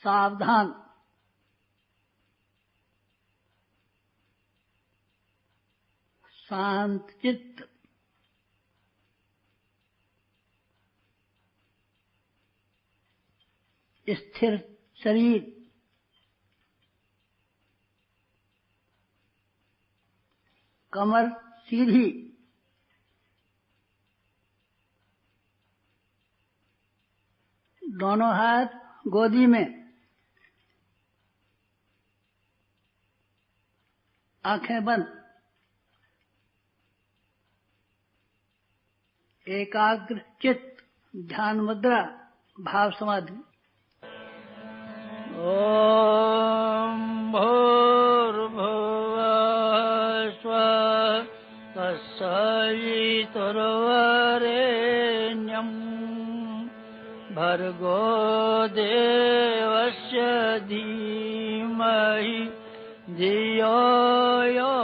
सावधान, शांत चित्त, स्थिर शरीर, कमर सीधी, दोनों हाथ गोदी में, आंखें बंद, एकाग्र चित्त, ध्यान मुद्रा, भाव समाधि। ओम भूर्भुवः स्वः तत्सवितुर्वरेण्यं भर्गो देवस्य धीमहि धियो यो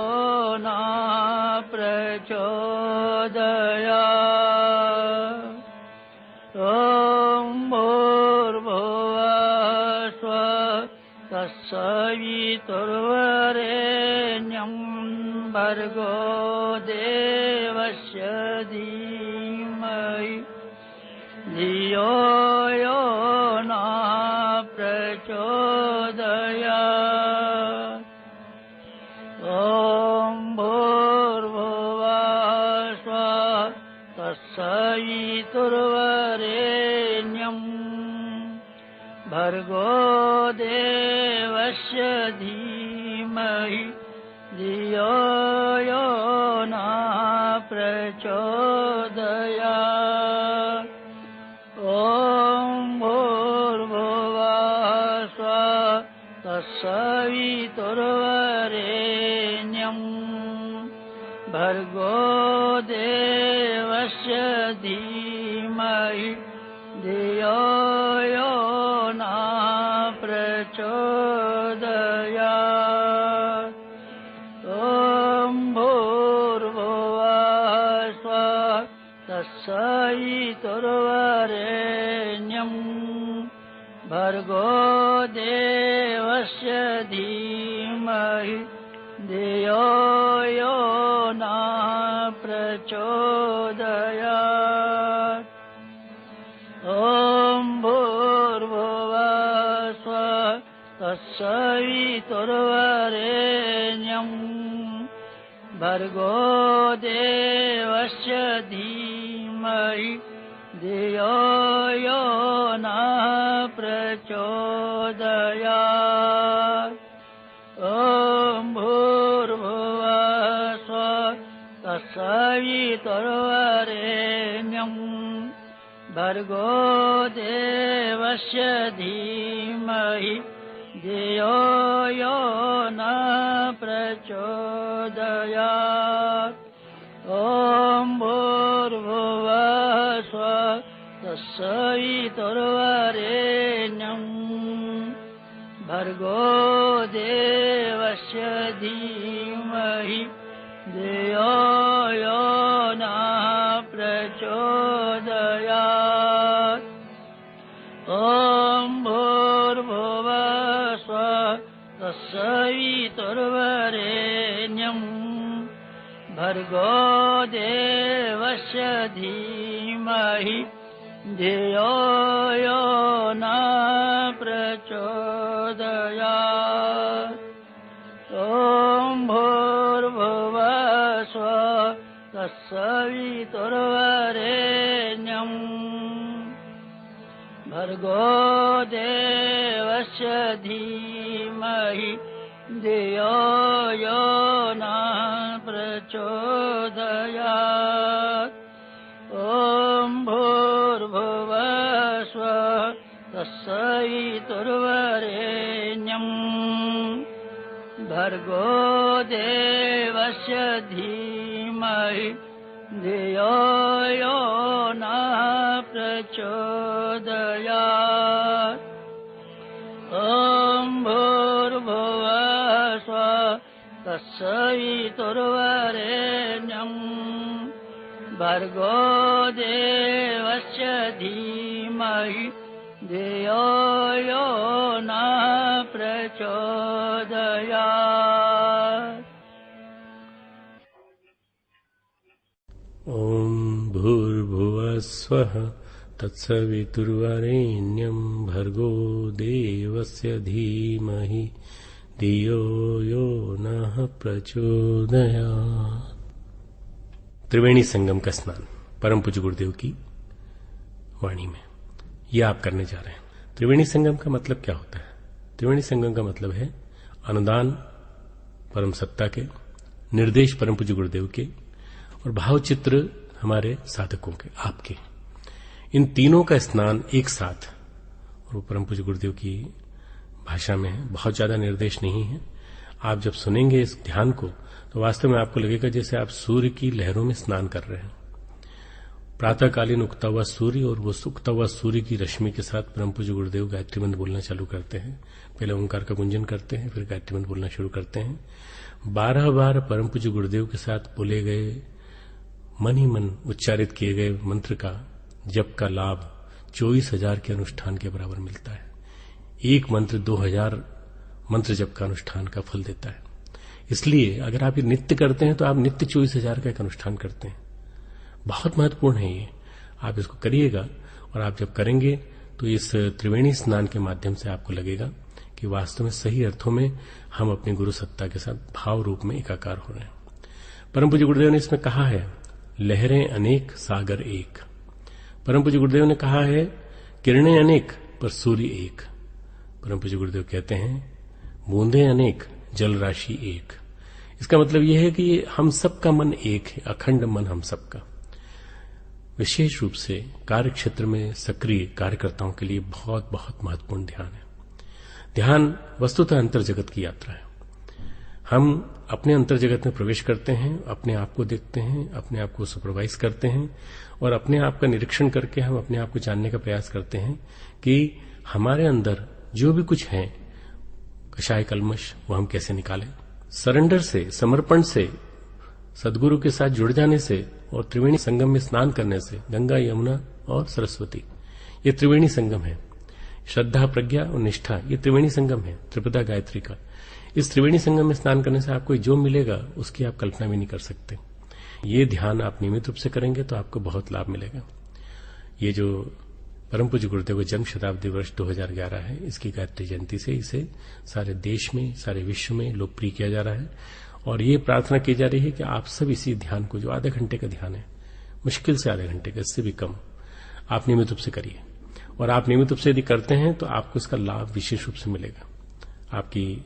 नः प्रचोदयात्। ओम भूर्भुवः स्वः तत्सवितुर्वरेण्यं भर्गो देवस्य धीमहि धियो यो नः प्रचोदयात्। ओम भूर्भुवः स्वः तत्सवितुर्वरेण्यं भर्गो देवस्य धीमहि धियो यो नः प्रचोदयात्। ओम भूर्भुवः स्वः तत्सवितुर्वरेण्यं भर्गो देवस्य धीमहि धियो यो नः प्रचोदयात्। ओम भूर्भुवः स्वः तत्सवितुर्वरेण्यं भर्गो देवस्य धीमहि धियो यो नः प्रचोदयात्। ओम भूर्भुवः स्वः तत्सवितुर्वरेण्यं भर्गो देवस्य धीमहि धियो यो नः प्रचोदयात्। ओम भूर्भुवः स्वः तत्सवितुर्वरेण्यं भर्गो देवस्य धीमहि धियो यो नः प्रचोदयात्। ओम भूर्भुवः स्वः तत्सवितुर्वरेण्यं भर्गो देवस्य धीमहि धियो यो नः प्रचोदयात्। ओम भूर्भुवः स्वः तत्सवितुर्वरेण्यं भर्गो देवस्य धीमहि धियो यो नः प्रचोदयात्। ओम भूर्भुवः स्वः तत्सवितुर्वरेण्यं भर्गो देवस्य धीमहि धियो यो नः प्रचोदयात्। ओम भूर्भुवः स्वः तत्सवितुर्वरेण्यं भर्गो देवस्य धीमहि धियो यो नः प्रचोदयात्। ओम भूर्भुवः स्वः तत्सवितुर्वरेण्यं भर्गो देवस्य धीमहि धियो यो न प्रचोदयात्। ॐ भूर्भुवः स्वः तत्सवितुर्वरेण्यं भर्गो देवस्य धीमहि धियो यो नः प्रचोदयात्। त्रिवेणी संगम का स्नान परम पूज्य गुरुदेव की वाणी में यह आप करने जा रहे हैं। त्रिवेणी संगम का मतलब क्या होता है? त्रिवेणी संगम का मतलब है अनुदान परम सत्ता के, निर्देश परम पूज्य गुरुदेव के और भावचित्र हमारे साधकों के, आपके। इन तीनों का स्नान एक साथ, और वो परम पूज्य गुरुदेव की भाषा में है, बहुत ज्यादा निर्देश नहीं है। आप जब सुनेंगे इस ध्यान को तो वास्तव में आपको लगेगा जैसे आप सूर्य की लहरों में स्नान कर रहे हैं। प्रातःकालीन उगता हुआ सूर्य और वो उगता हुआ सूर्य की रश्मि के साथ परम पूज्य गुरुदेव गायत्री मंत्र बोलना चालू करते हैं। पहले ओंकार का गुंजन करते हैं, फिर गायत्री मंत्र बोलना शुरू करते हैं। 12 बार परम पूज्य गुरुदेव के साथ बोले गए, मन ही मन उच्चारित किए गए मंत्र का जप का लाभ 24,000 के अनुष्ठान के बराबर मिलता है। एक मंत्र 2,000 मंत्र जप का अनुष्ठान का फल देता है। इसलिए अगर आप ये नित्य करते हैं तो आप नित्य 24,000 का एक अनुष्ठान करते हैं। बहुत महत्वपूर्ण है ये, आप इसको करिएगा। और आप जब करेंगे तो इस त्रिवेणी स्नान के माध्यम से आपको लगेगा कि वास्तव में सही अर्थों में हम अपनी गुरु सत्ता के साथ भाव रूप में एकाकार हो रहे हैं। परम पूज्य गुरुदेव ने इसमें कहा है, लहरें अनेक सागर एक। परम पूज्य गुरुदेव ने कहा है, किरणें अनेक पर सूर्य एक। परम पूज्य गुरुदेव कहते हैं, बूंदें अनेक जल राशि एक। इसका मतलब यह है कि हम सबका मन एक है, अखंड मन हम सबका। विशेष रूप से कार्य क्षेत्र में सक्रिय कार्यकर्ताओं के लिए बहुत बहुत महत्वपूर्ण ध्यान है। ध्यान वस्तुतः अंतर जगत की यात्रा है। हम अपने अंतर जगत में प्रवेश करते हैं, अपने आप को देखते हैं, अपने आप को सुपरवाइज करते हैं और अपने आप का निरीक्षण करके हम अपने आप को जानने का प्रयास करते हैं कि हमारे अंदर जो भी कुछ है कषाय कल्मश, वो हम कैसे निकालें। सरेंडर से, समर्पण से, सदगुरु के साथ जुड़ जाने से और त्रिवेणी संगम में स्नान करने से, गंगा, यमुना और सरस्वती, ये त्रिवेणी संगम है। श्रद्धा, प्रज्ञा और निष्ठा, ये त्रिवेणी संगम है, त्रिपदा गायत्री का। इस त्रिवेणी संगम में स्नान करने से आपको जो मिलेगा उसकी आप कल्पना भी नहीं कर सकते। ये ध्यान आप नियमित रूप से करेंगे तो आपको बहुत लाभ मिलेगा। ये जो परम पूज्य गुरुदेव का जन्म शताब्दी वर्ष 2011 है, इसकी गायत्री जयंती से इसे सारे देश में, सारे विश्व में लोकप्रिय किया जा रहा है। और ये प्रार्थना की जा रही है कि आप सब इसी ध्यान को, जो आधे घंटे का ध्यान है, मुश्किल से आधे घंटे का, इससे भी कम, आप नियमित रूप से करिए। और आप नियमित रूप से यदि करते हैं तो आपको इसका लाभ विशेष रूप से मिलेगा। आपकी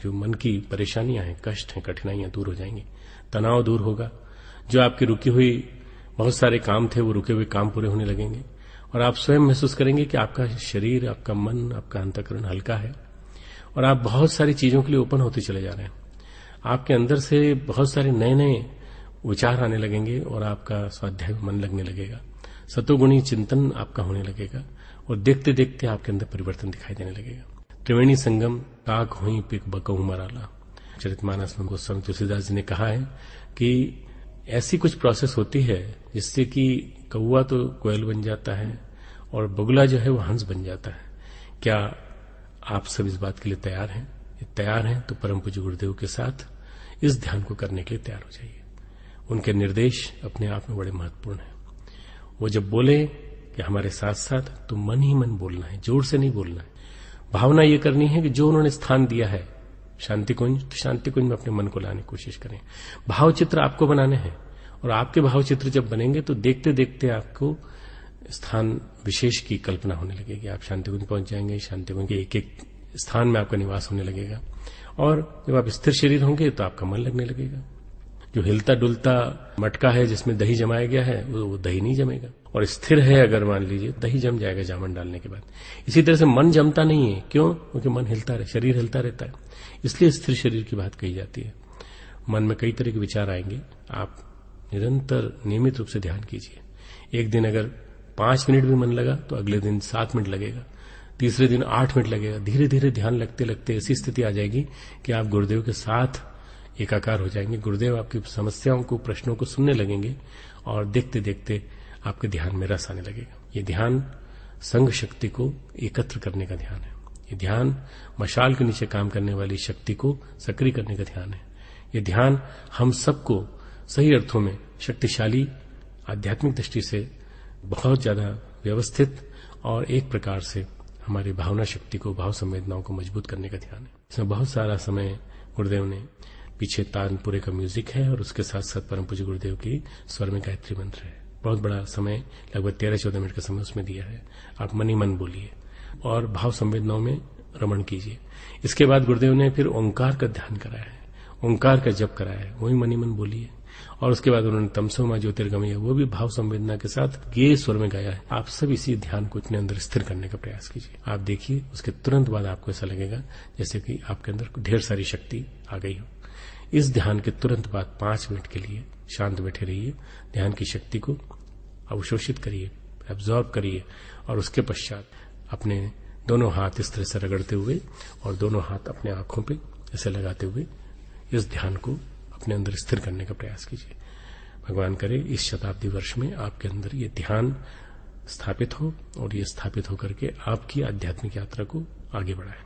जो मन की परेशानियां हैं, कष्ट हैं, कठिनाइयां दूर हो जाएंगी, तनाव दूर होगा। जो आपकी रुकी हुई बहुत सारे काम थे वो रुके हुए काम पूरे होने लगेंगे और आप स्वयं महसूस करेंगे कि आपका शरीर, आपका मन, आपका अंतःकरण हल्का है और आप बहुत सारी चीजों के लिए ओपन होते चले जा रहे हैं। आपके अंदर से बहुत सारे नए नए विचार आने लगेंगे और आपका स्वाध्याय में मन लगने लगेगा, सतोगुणी चिंतन आपका होने लगेगा और देखते देखते आपके अंदर परिवर्तन दिखाई देने लगेगा। त्रिवेणी संगम काक हुई पिक बकऊ मराला, चरितमानस में गोस्वामी तुलसीदास जी ने कहा है कि ऐसी कुछ प्रोसेस होती है जिससे कि कौवा तो कोयल बन जाता है और बगुला जो है वो हंस बन जाता है। क्या आप सब इस बात के लिए तैयार हैं? तैयार हैं तो परम पूज्य गुरुदेव के साथ इस ध्यान को करने के लिए तैयार हो जाइए। उनके निर्देश अपने आप में बड़े महत्वपूर्ण हैं। वो जब बोले कि हमारे साथ साथ, तो मन ही मन बोलना है, जोर से नहीं बोलना है। भावना ये करनी है कि जो उन्होंने स्थान दिया है शांति कुंज, तो शांति कुंज में अपने मन को लाने की कोशिश करें। भावचित्र आपको बनाने हैं और आपके भावचित्र जब बनेंगे तो देखते देखते आपको स्थान विशेष की कल्पना होने लगेगी। आप शांति कुंज पहुंच जाएंगे, शांति कुंज के एक एक स्थान में आपका निवास होने लगेगा और जब आप स्थिर शरीर होंगे तो आपका मन लगने लगेगा। जो हिलता डुलता मटका है जिसमें दही जमाया गया है वो दही नहीं जमेगा, और स्थिर है अगर मान लीजिए दही जम जाएगा जामन डालने के बाद। इसी तरह से मन जमता नहीं है, क्यों? क्योंकि मन हिलता रहे, शरीर हिलता रहता है, इसलिए स्थिर शरीर की बात कही जाती है। मन में कई तरह के विचार आएंगे, आप निरंतर नियमित रूप से ध्यान कीजिए। एक दिन अगर 5 मिनट भी मन लगा तो अगले दिन 7 मिनट लगेगा, तीसरे दिन 8 मिनट लगेगा। धीरे धीरे ध्यान लगते लगते ऐसी स्थिति आ जाएगी कि आप गुरुदेव के साथ एकाकार हो जाएंगे। गुरुदेव आपकी समस्याओं को, प्रश्नों को सुनने लगेंगे और देखते देखते आपके ध्यान में रस आने लगेगा। ये ध्यान संघ शक्ति को एकत्र करने का ध्यान है। ये ध्यान मशाल के नीचे काम करने वाली शक्ति को सक्रिय करने का ध्यान है। ये ध्यान हम सबको सही अर्थों में शक्तिशाली, आध्यात्मिक दृष्टि से बहुत ज्यादा व्यवस्थित और एक प्रकार से हमारी भावना शक्ति को, भाव संवेदनाओं को मजबूत करने का ध्यान है। इसमें बहुत सारा समय गुरुदेव ने, पीछे तानपुरे का म्यूजिक है और उसके साथ साथ परम पूज्य गुरुदेव की स्वर में गायत्री मंत्र है। बहुत बड़ा समय, लगभग 13-14 मिनट का समय उसमें दिया है। आप मन ही मन बोलिए और भाव संवेदनाओं में रमण कीजिए। इसके बाद गुरुदेव ने फिर ओंकार का ध्यान कराया है, ओंकार का जप कराया है, वही मन ही मन बोलिए। और उसके बाद उन्होंने तमसो मां ज्योतिर्गमय, वो भी भाव संवेदना के साथ गे स्वर में गाया है। आप सब इसी ध्यान को अपने अंदर स्थिर करने का प्रयास कीजिए। आप देखिए, उसके तुरंत बाद आपको ऐसा लगेगा जैसे कि आपके अंदर ढेर सारी शक्ति आ गई हो। इस ध्यान के तुरंत बाद 5 मिनट के लिए शांत बैठे रहिए, ध्यान की शक्ति को अवशोषित करिए, एब्जॉर्ब करिए और उसके पश्चात अपने दोनों हाथ इस तरह से रगड़ते हुए और दोनों हाथ अपने आंखों पे ऐसे लगाते हुए इस ध्यान को अपने अंदर स्थिर करने का प्रयास कीजिए। भगवान करे इस शताब्दी वर्ष में आपके अंदर ये ध्यान स्थापित हो और ये स्थापित होकर के आपकी आध्यात्मिक यात्रा को आगे बढ़ाए।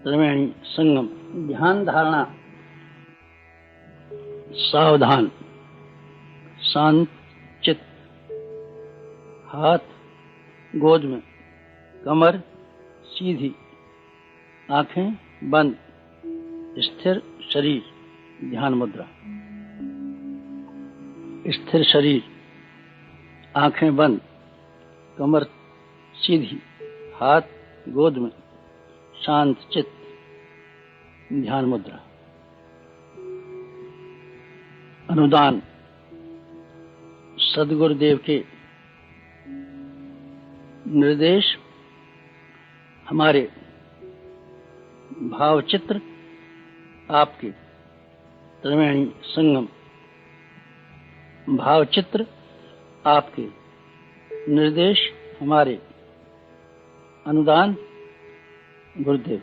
त्रिवेणी संगम ध्यान धारणा। सावधान, शांत चित्त, हाथ गोद में, कमर सीधी, आंखें बंद, स्थिर शरीर, ध्यान मुद्रा। स्थिर शरीर, आंखें बंद, कमर सीधी, हाथ गोद में, शांत चित्त, ध्यान मुद्रा। अनुदान, सद्गुरुदेव के निर्देश हमारे भावचित्र आपके। त्रिवेणी संगम भावचित्र आपके, निर्देश हमारे, अनुदान गुरुदेव।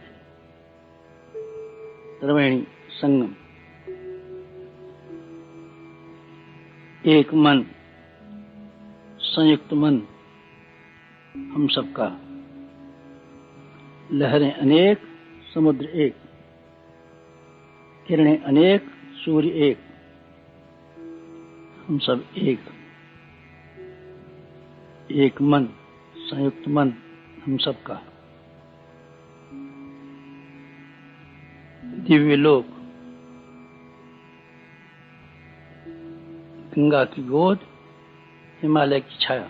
त्रिवेणी संगम एक मन, संयुक्त मन हम सबका। लहरें अनेक, समुद्र एक, किरणें अनेक, सूर्य एक, हम सब एक। एक मन, संयुक्त मन हम सबका। दिव्य लोक, गंगा की गोद, हिमालय की छाया।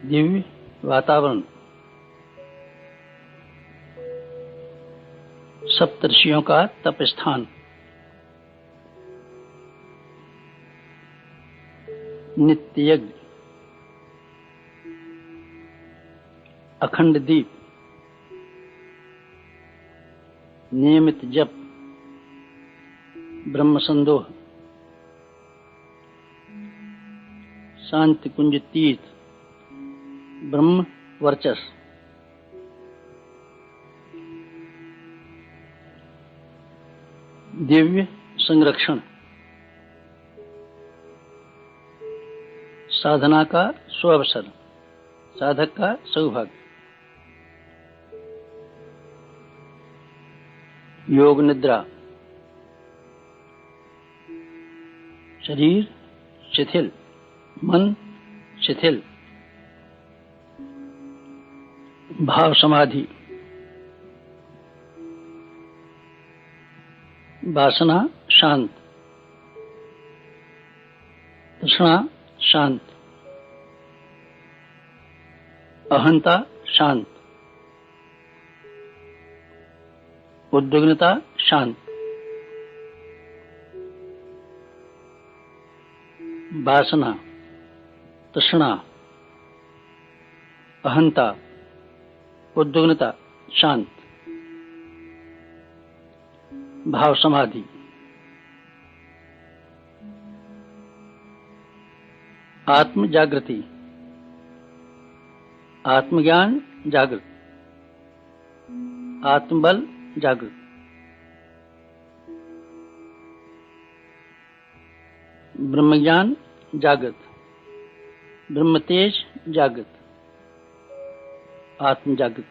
दिव्य वातावरण, सप्तर्षियों का तप स्थान। नित्य यज्ञ, अखंड दीप, नियमित जप, ब्रह्म संदोह, शांति कुंज तीर्थ, ब्रह्म वर्चस। दिव्य संरक्षण, साधना का स्वावसर, साधक का सौभाग्य। योग निद्रा, शरीर शिथिल, मन शिथिल। भाव समाधि, वासना शांत, तृष्णा शांत, अहंता शांत, उद्विग्नता शांत, वासना, तृष्णा, अहंता, उद्विग्नता शांत। भाव समाधि, आत्म जागृति, आत्मज्ञान जागृत, आत्मबल जागृत। ब्रह्मज्ञान जागृत, ब्रह्म तेज जागृत, आत्म जागृत।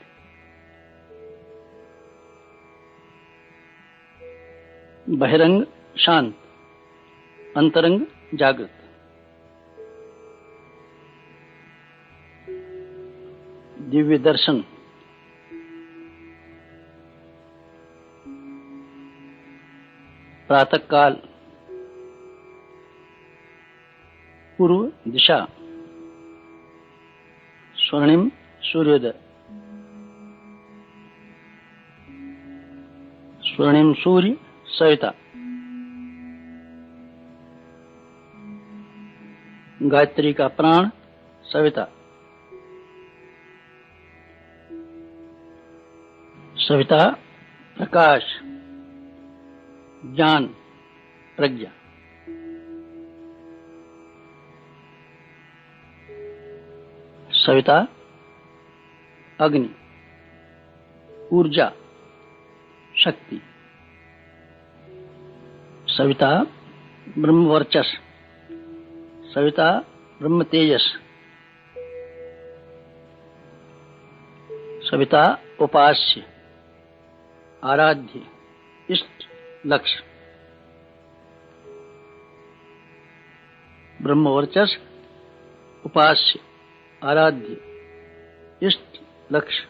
बहिरंग शांत, अंतरंग जागृत। दिव्य दर्शन, प्रातः काल, पूर्व दिशा, स्वर्णिम सूर्योदय, स्वर्णिम सूर्य सविता, गायत्री का प्राण सविता, सविता प्रकाश, ज्ञान, प्रज्ञा। सविता अग्नि, ऊर्जा, शक्ति। सविता ब्रह्म वर्चस, सविता ब्रह्म तेजस। सविता उपास्य, आराध्य, इष्ट, लक्ष्य। ब्रह्म वर्चस, उपास्य, आराध्य, इष्ट, लक्ष्य।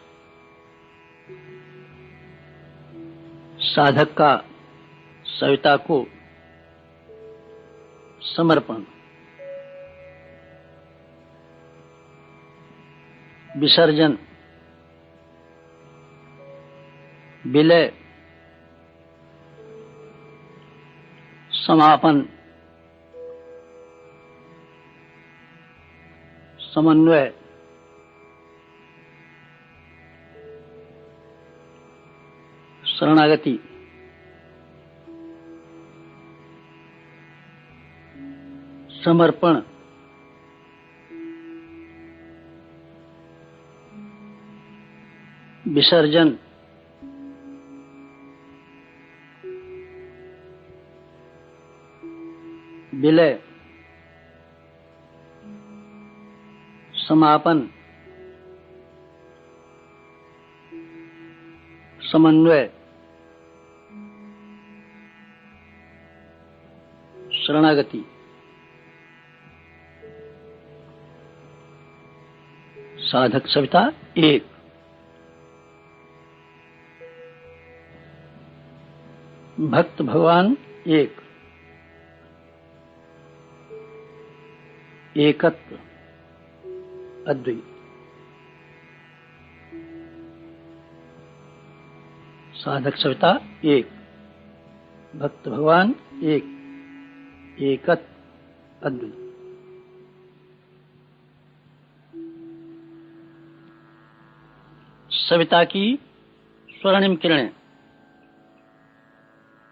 साधक का सविता को समर्पण। विसर्जन, विलय, समापन, समन्वय, शरणागति। समर्पण, विसर्जन, विलय, समापन, समन्वय, शरणागति। साधक सविता एक। भक्त भगवान एक। एकत्व, अद्वैत। साधक सविता एक, भक्त भगवान एक, एकत्व, अद्वैत। सविता की स्वर्णिम किरणें,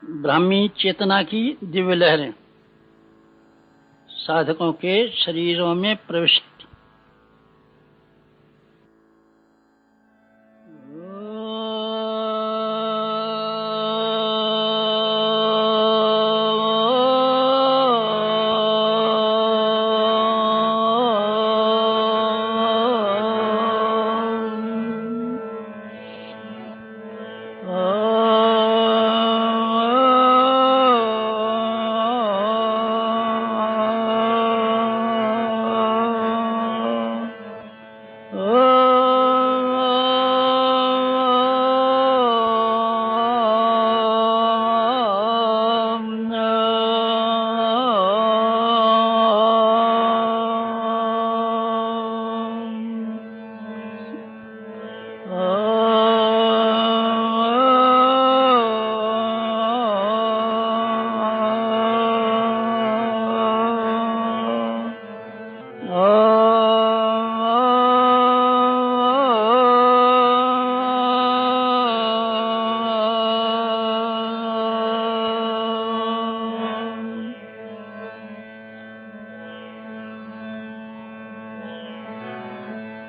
ब्राह्मी चेतना की दिव्य लहरें साधकों के शरीरों में प्रविष्ट।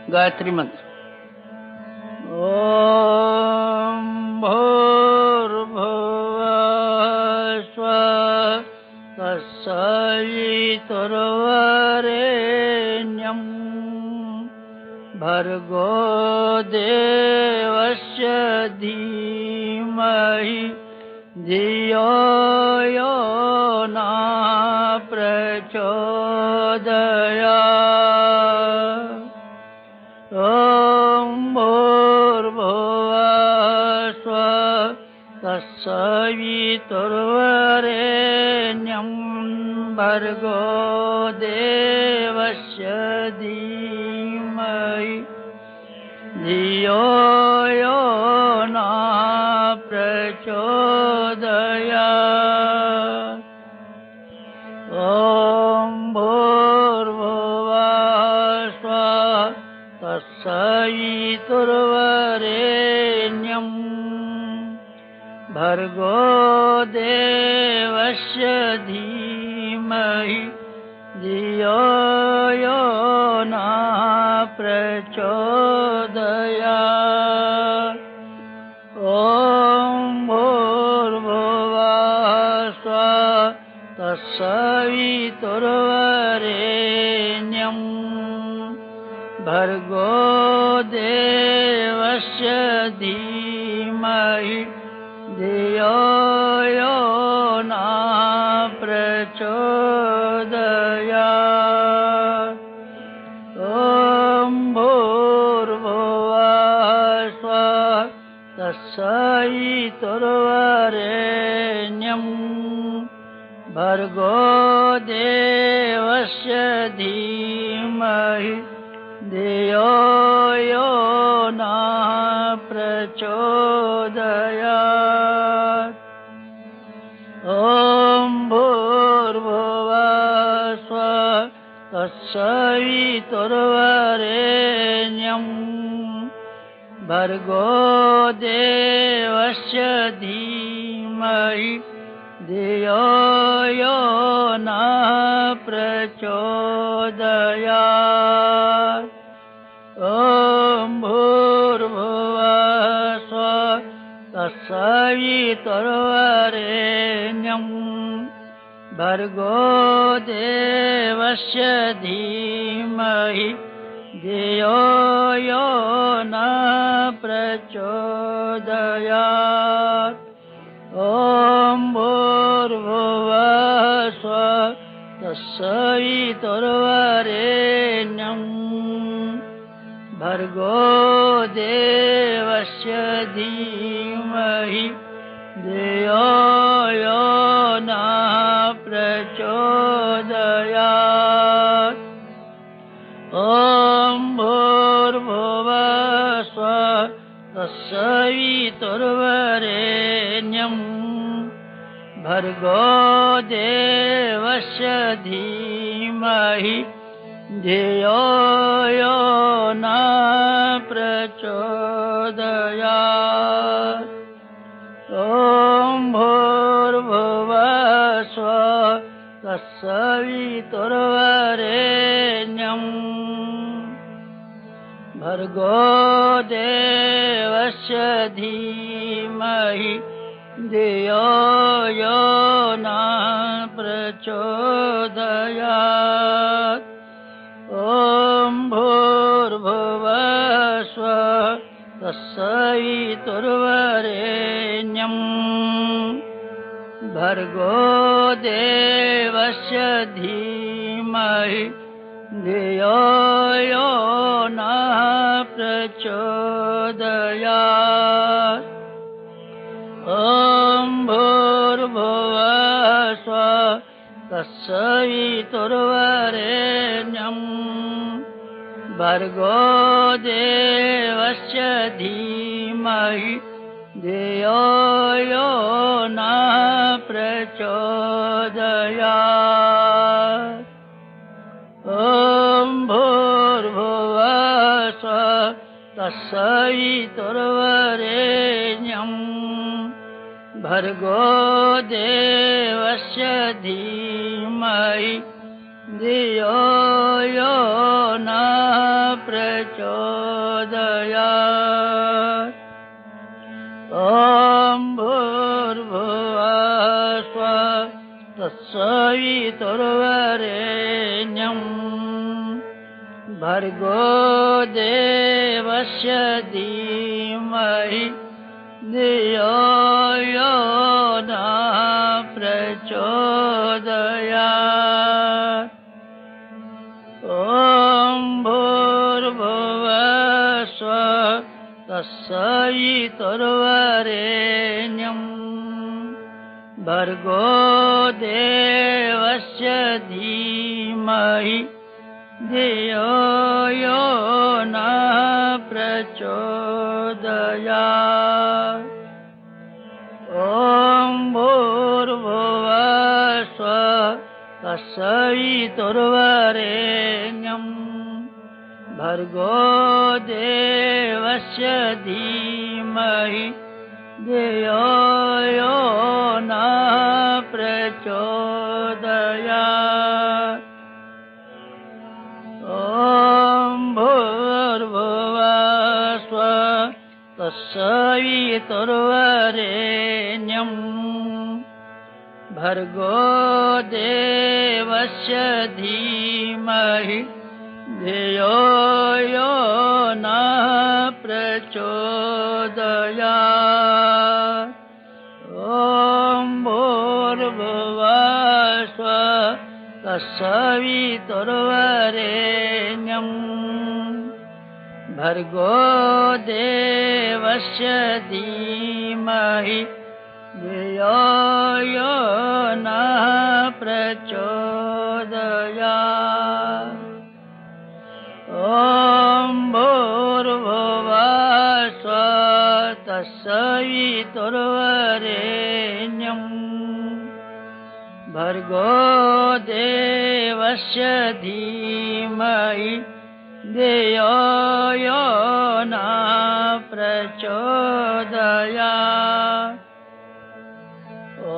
गायत्री मंत्र। ओम भूर्भुवः स्वः तत्सवितुर्वरेण्यं तत्सवितुर्वरेण्यं भर्गो देवस्य धीमहि धियो यो न प्रचोदयात्। ॐ भूर्भुवः स्वः तत्सवितुर्वरेण्यं भर्गो देवस्य धीमहि धियो यो न प्रचोदयात्। ॐ भूर्भुवः स्वः तत्सवितुर्वरेण्यं भर्गो देवस्य धीमहि धियो यो न प्रचोदयात्। ॐ भूर्भुवः स्वः तत्सवितुर्वरेण्यं भर्गो देवस्य धीमहि धियो यो न प्रचोदयात्। ॐ भूर्भुवः स्वः तत्सवितुर्वरेण्यं भर्गो देवस्य धीमहि धियो यो न प्रचोदयात्। ॐ भूर्भुवः स्वः तत्सवितुर्वरेण्यं भर्गो देवस्य धीमहि धियो यो न प्रचोदयात्। ॐ भूर्भुवः स्वः तत्सवितुर्वरेण्यं भर्गो देवस्य धीमहि धियो यो न प्रचोदयात्। ॐ भूर्भुवः स्वः तत्सवितुर्वरेण्यं भर्गो देवस्य धीमहि धियो यो न प्रचोदयात्। ॐ भूर्भुवः स्वः तत्सवितुर्वरेण्यं भर्गो देवस्य धीमहि धियो यो न प्रचोदयात्। ॐ भूर्भुवः स्वः तत्सवितुर्वरेण्यं भर्गो देवस्य धीमहि धियो यो न प्रचोदयात्। ॐ भूर्भुवः स्वः तत्सवितुर्वरेण्यं भर्गो देवस्य धीमहि धियो यो न प्रचोदयात्। ॐ भूर्भुवः स्वः तत्सवितुर्वरेण्यं भर्गो देवस्य धीमहि धियो यो न प्रचोदयात्। ॐ भूर्भुवः स्वः तत्सवितुर्वरेण्यं भर्गो देवस्य धीमहि धियो यो न प्रचोदयात्। ॐ भूर्भुवः स्वः तत्सवितुर्वरेण्यम् भर्गो देवस्य धीमहि धियो यो नः प्रचोदयात्। ॐ भूर्भुवः स्वः तत्सवितुर्वरेण्यम् भर्गो देवस्य धीमहि धियो यो नः प्रचोदयात्। ॐ भूर्भुवः स्वः तत्सवितुर्वरेण्यम् भर्गो देवस्य धीमहि धियो यो नः प्रचोदयात्। ॐ भूर्भुवः स्वः तत्सवितुर्वरेण्यम् भर्गो देवस्य धीमहि धियो यो नः प्रचोदयात्। ॐ भूर्भुवः स्वः तत्सवितुर्वरेण्यम् भर्गो देवस्य धीमहि धियो यो नः प्रचोदयात्। ॐ भूर्भुवः स्वः तत्सवितुर्वरेण्यम् भर्गो देवस्य धीमहि धियो यो नः प्रचोदयात्। ॐ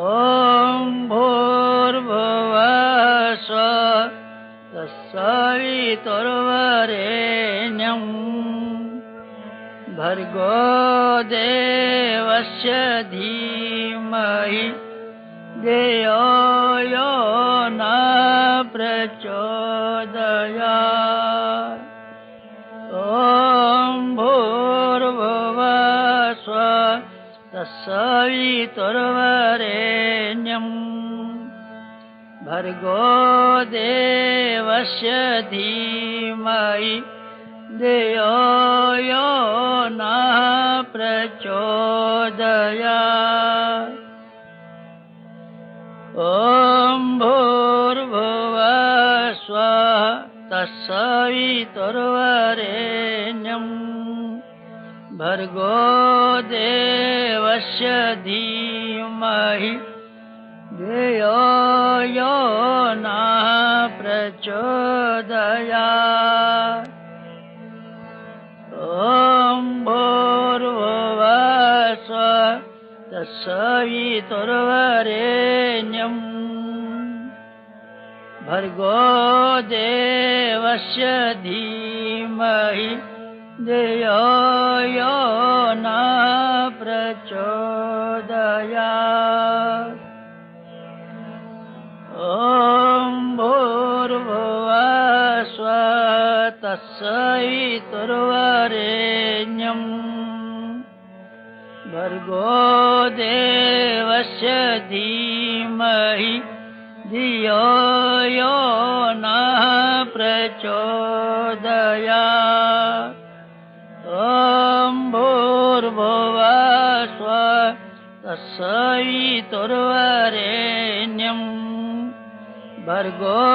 भूर्भुवः स्वः तत्सवितुर्वरेण्यम् भर्गो देवस्य धीमहि धियो यो नः प्रचोदयात्। ॐ भूर्भुवः स्वः तत्सवितुर्वरेण्यम् भर्गो देवस्य धीमहि धियो यो नः प्रचोदयात्। ॐ भूर्भुवः स्वः तत्सवितुर्वरेण्यम् भर्गो देवस्य धीमहि धियो यो नः प्रचोदयात्। ॐ भूर्भुवः स्वः तत्सवितुर्वरेण्यम् भर्गो देवस्य धीमहि धियो यो नः प्रचोदयात्। ॐ भूर्भुवः स्वः तत्सवितुर्वरेण्यम् भर्गो देवस्य धीमहि धियो यो नः प्रचोदयात्। ॐ भूर्भुवः स्वः तत्सवितुर्वरेण्यम् भर्गो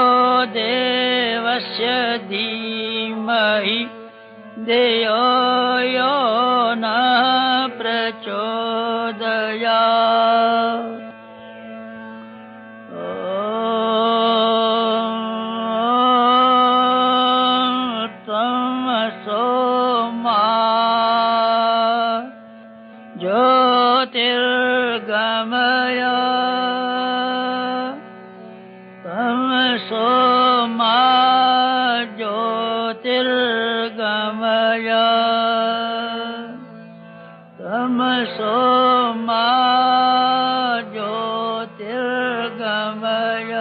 देवस्य धीमहि धियो यो नः प्रचोदयात्। तमसो मा ज्योतिर्गमय तमसो मा ज्योतिर्गमय तमसो मा ज्योतिर्गमय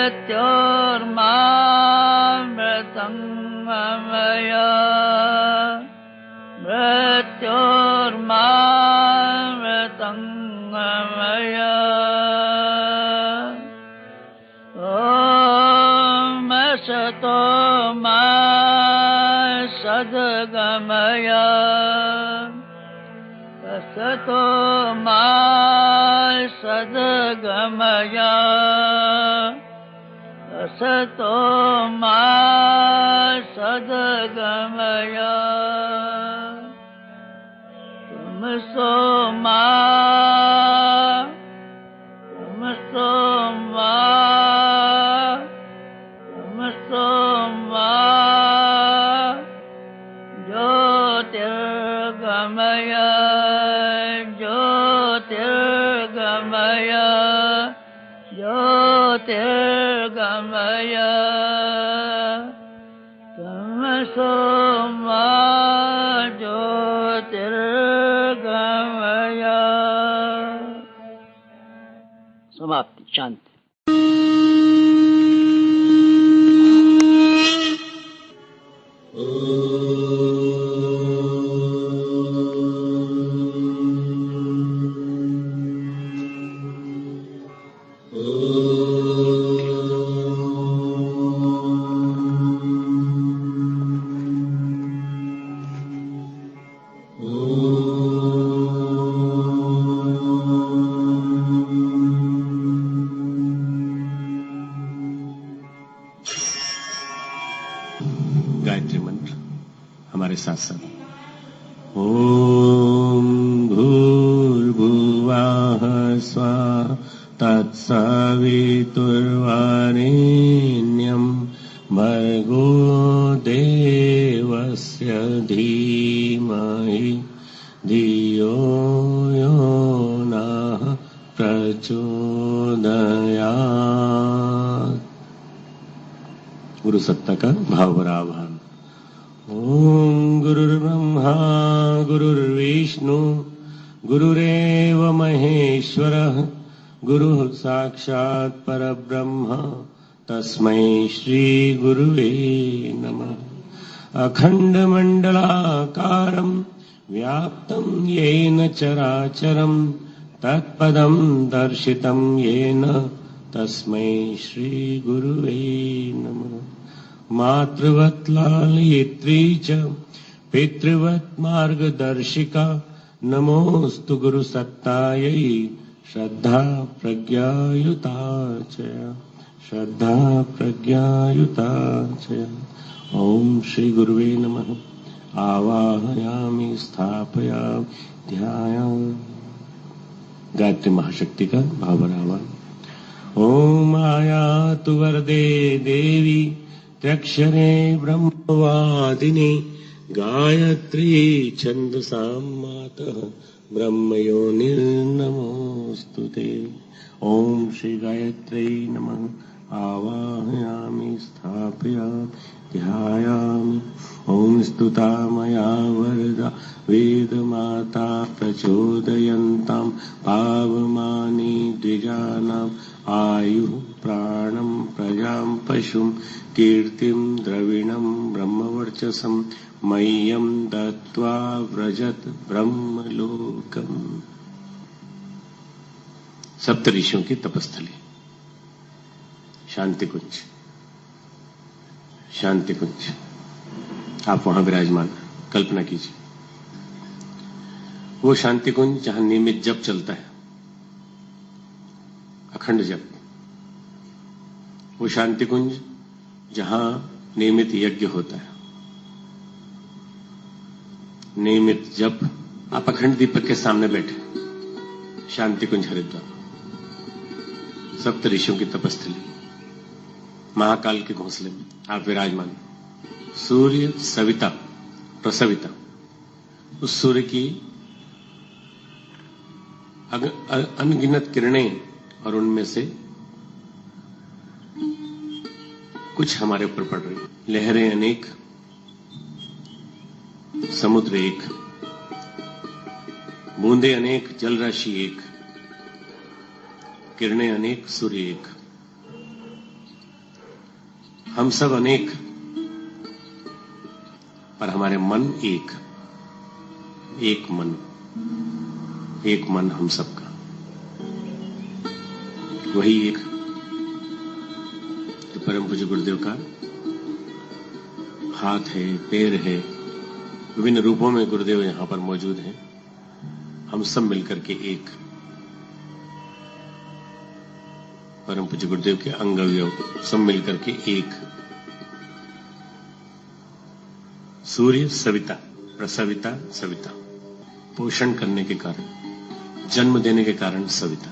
मृत्योर्मामृतङ्गमय मृत्योर्मामृतङ्गमय ॐ असतो मा सद्गमय असतो मा सद्गमय असतो मा सद्गमय तमसो मा तमसो मा तमसो मा ज्योतिर्गमय ज्योतिर्गमय ज्योतिर्गमय तमसो मा ज्योतिर्गमय। समाप्ति। शांति। गायत्री मंत्र हमारे साथ साथ। ओम भूर्भुवः स्वः तत्सवितुर्वरेण्यं भर्गो देवस्य धीमहि धियो यो नः प्रचोदयात्। गुरु सत्ता का भाव भरा आह्वान। ओम गुरुर्ब्रह्मा गुरुर्विष्णु गुरुरेव महेश्वरः गुरुः साक्षात् परब्रह्म तस्मै श्री गुरुवे नमः। अखण्डमण्डलाकारं व्याप्तं येन चराचरं तत्पदं दर्शितं येन तस्मै श्री गुरुवे नमः। मातृवत् लालयित्री च पितृवत् मार्गदर्शिका नमोस्तु गुरुसत्तायै श्रद्धा प्रज्ञायुता च श्रद्धा प्रज्ञायुता च। ओम श्री गुरुवे नमः। आवाहयामि स्थापयामि ध्यायामि। गायत्री महाशक्ति का भावरावान। ओम आयातु वरदे देवी त्र्यक्षरे ब्रह्मवादिनी गायत्री छन्दसां मातः ब्रह्मयोनिर्नमोऽस्तुते। ओम श्री गायत्र्यै नमः। आवाहयामि स्थापयामि ध्यायामि। ओम स्तुता मया वरदा वेदमाता प्रचोदयन्तां पावमानि द्विजानाम् आयुः प्राणं प्रजां पशुं कीर्तिं द्रविणं ब्रह्मवर्चसं मह्यं दत्त्वा व्रजत ब्रह्मलोकम्। सप्त ऋषियों की तपस्थली शांति कुंज। शांति कुंज आप वहां विराजमान कल्पना कीजिए। वो शांति कुंज जहां नियमित जप चलता है, अखंड जप। वो शांति कुंज जहां नियमित यज्ञ होता है, नियमित जप। आप अखंड दीपक के सामने बैठे, शांति कुंज हरिद्वार, सप्त ऋषियों की तपस्थली, महाकाल के घोंसले में आप विराजमान। सूर्य सविता प्रसविता, उस सूर्य की अनगिनत किरणें और उनमें से कुछ हमारे ऊपर पड़ रही। लहरें अनेक, समुद्र एक, बूंदे अनेक, जल राशि एक, किरणें अनेक, सूर्य एक। हम सब अनेक, पर हमारे मन एक, एक मन हम सबका, वही एक तो परम पूज्य गुरुदेव का हाथ है, पैर है, विभिन्न रूपों में गुरुदेव यहां पर मौजूद हैं। हम सब मिलकर के एक परम पूज्य गुरुदेव के अंग अवयव सब मिलकर के एक। सूर्य सविता, प्रसविता सविता, पोषण करने के कारण, जन्म देने के कारण सविता।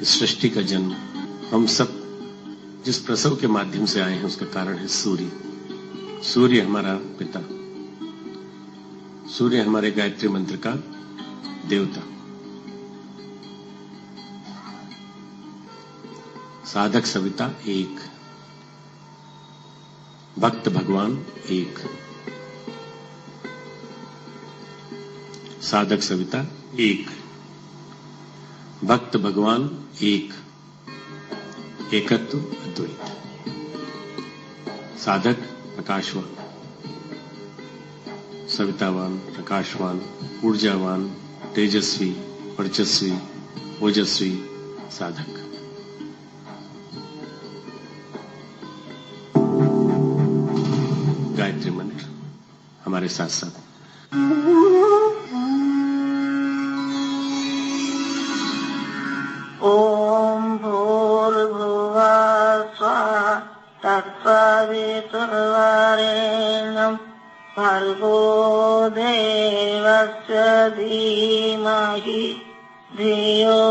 इस सृष्टि का जन्म हम सब जिस प्रसव के माध्यम से आए हैं उसका कारण है सूर्य। सूर्य हमारा पिता, सूर्य हमारे गायत्री मंत्र का देवता। साधक सविता एक, भक्त भगवान एक। साधक सविता एक, भक्त भगवान एक, एकत्व अद्वैत। साधक प्रकाशवान, सवितावान, प्रकाशवान, ऊर्जावान, तेजस्वी, वर्चस्वी, ओजस्वी साधक। गायत्री मंत्र हमारे साथ साथ ओम भूर्भुवः स्वः तत्सवितुर्वरेण्यं भर्गो देवस्य धीमहि धियो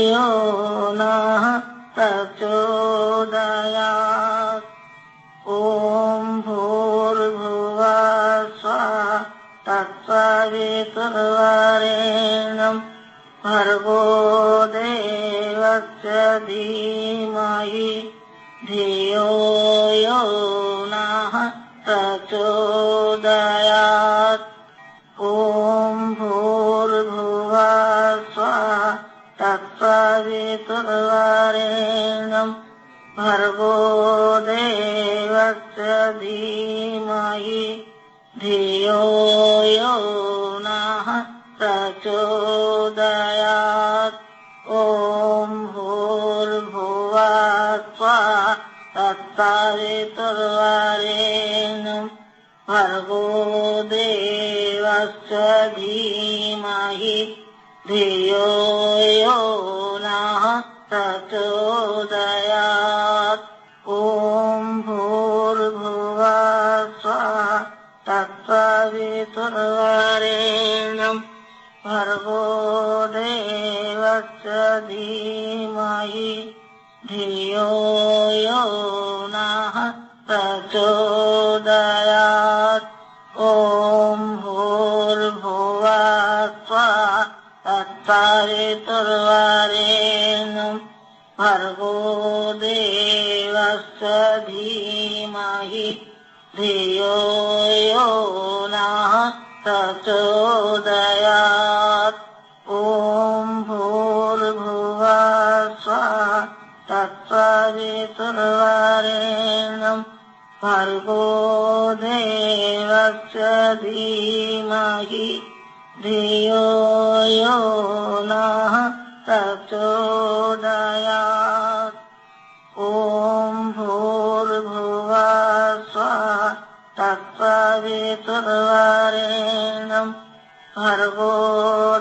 यो नः प्रचोदयात्। ओम भूर्भुवः स्वः तत्सवितुर्वरेण्यं भर्गो देवस्य धीमहि धियो यो नः प्रचोदयात्। ओम भूर्भुवः स्वः तत्सवितुर्वरेण्यं भर्गो देवस्य धीमहि धियो यो नः प्रचोदयात्। ओम भूर्भुवः स्वः तत्सवितुर्वरेण्यं भर्गो देवस्य धीमहि धियो यो नः प्रचोदयात्। ओम भूर्भुवः स्वः तत्सवितुर्वरेण्यं भर्गो देवस्य धीमहि धियो यो नः प्रचोदयात्। ओम भूर्भुवः स्वः तत्सवितुर्वरेण्यं भर्गो देवस्य धीमहि धियो यो नः प्रचोदयात्। ओम भूर्भुवः स्वः तत्सवितुर्वरेण्यं भर्गो देवस्य धीमहि धियो यो नः प्रचोदयात्। ओम भूर्भुवः स्वः तत्सवितुर्वरेण्यं भर्गो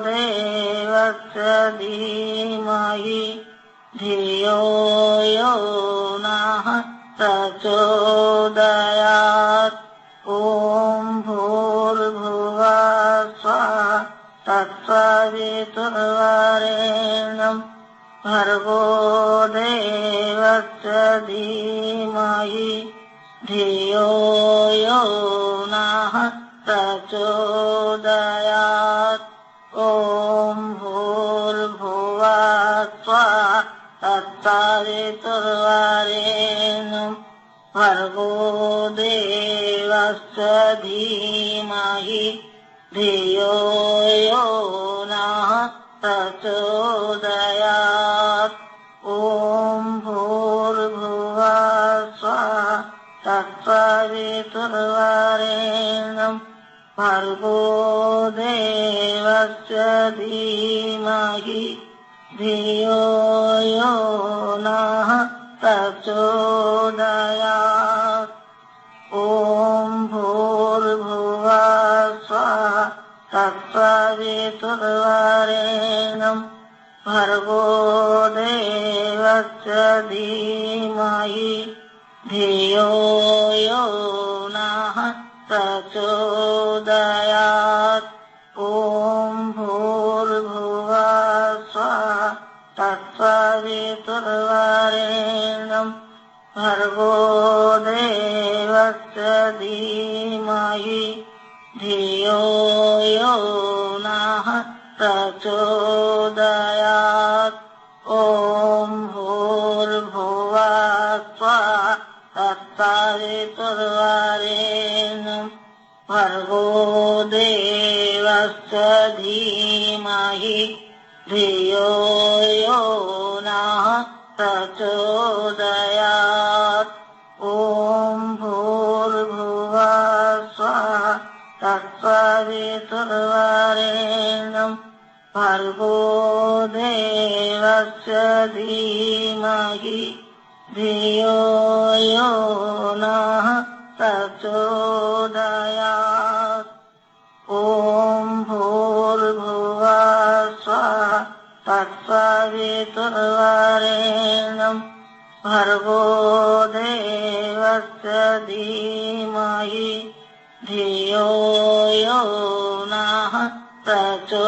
देवस्य धीमहि धियो यो नः प्रचोदयात्। ओम भूर्भुवः स्वः तत्सवितुर्वरेण्यं भर्गो देवस्य धीमहि धियो यो नः प्रचोदयात्। ओम भूर्भुवः स्वः तत्सवितुर्वरेण्यं भर्गो देवस्य धीमहि धियो यो नः प्रचोदयात्। ओम भूर्भुवः स्वः तत्सवितुर्वरेण्यं भर्गो देवस्य धीमहि धियो यो नः प्रचोदयात्। ॐ भूर्भुवः स्वः तत्सवितुर्वरेण्यं भर्गो देवस्य धीमहि धियो यो नः प्रचोदयात्। ॐ भूर्भुवः स्वः तत्सवितुर्वरेण्यं भर्गो देवस्य धीमहि धियो यो नः प्रचोदयात्। ॐ भूर्भुवः स्वः तत्सवितुर्वरेण्यं भर्गो देवस्य धीमहि धियो यो नः प्रचोदयात्। ॐ भूर्भुवः स्वः तत्सवितुर्वरेण्यं भर्गो देवस्य धीमहि धियो यो नः प्रचोदयात्। ॐ भूर्भुवः स्वः तत्सवितुर्वरेण्यं भर्गो देवस्य धीमहि धियो यो नः प्रचोदयात्।